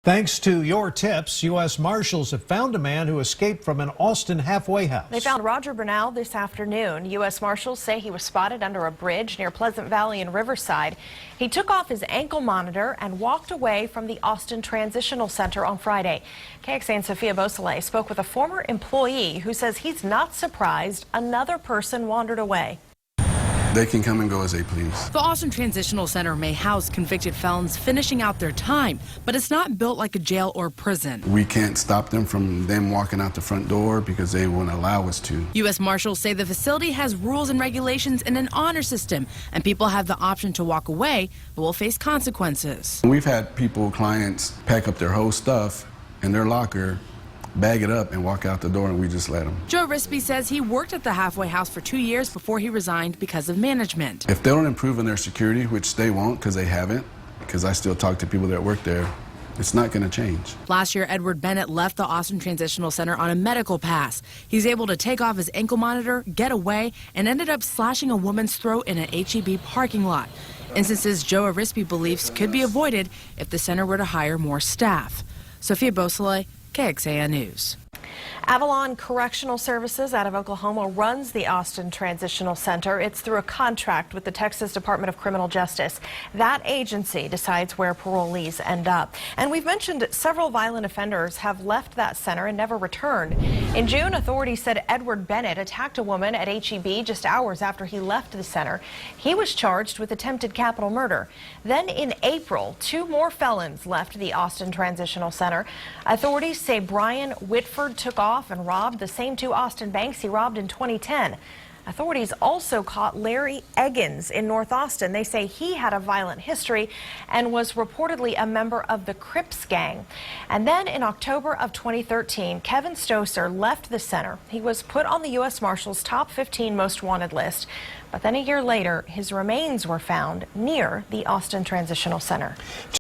Thanks to your tips, U.S. Marshals have found a man who escaped from an Austin halfway house. They found Roger Bernal this afternoon. U.S. Marshals say he was spotted under a bridge near Pleasant Valley in Riverside. He took off his ankle monitor and walked away from the Austin Transitional Center on Friday. KXAN's Sophia Beausoleil spoke with a former employee who says he's not surprised another person wandered away. They can come and go as they please. The Austin Transitional Center may house convicted felons finishing out their time, but it's not built like a jail or prison. We can't stop them from walking out the front door because they won't allow us to. U.S. Marshals say the facility has rules and regulations and an honor system, and people have the option to walk away, but will face consequences. We've had clients pack up their whole stuff in their locker, bag it up and walk out the door, and we just let them. Joe Rispy says he worked at the halfway house for 2 years before he resigned because of management. If they don't improve on their security, which they won't because they haven't, because I still talk to people that work there, it's not going to change. Last year, Edward Bennett left the Austin Transitional Center on a medical pass. He's able to take off his ankle monitor, get away, and ended up slashing a woman's throat in an HEB parking lot. Instances Joe Rispy believes could be avoided if the center were to hire more staff. Sophia Beausoleil, KXAN News. Avalon Correctional Services out of Oklahoma runs the Austin Transitional Center. It's through a contract with the Texas Department of Criminal Justice. That agency decides where parolees end up. And we've mentioned several violent offenders have left that center and never returned. In June, authorities said Edward Bennett attacked a woman at HEB just hours after he left the center. He was charged with attempted capital murder. Then in April, 2 more felons left the Austin Transitional Center. Authorities say Brian Whitford took off and robbed the same 2 Austin banks he robbed in 2010. Authorities also caught Larry Eggins in North Austin. They say he had a violent history and was reportedly a member of the Crips gang. And then in October of 2013, Kevin Stoser left the center. He was put on the U.S. Marshals top 15 most wanted list. But then a year later, his remains were found near the Austin Transitional Center.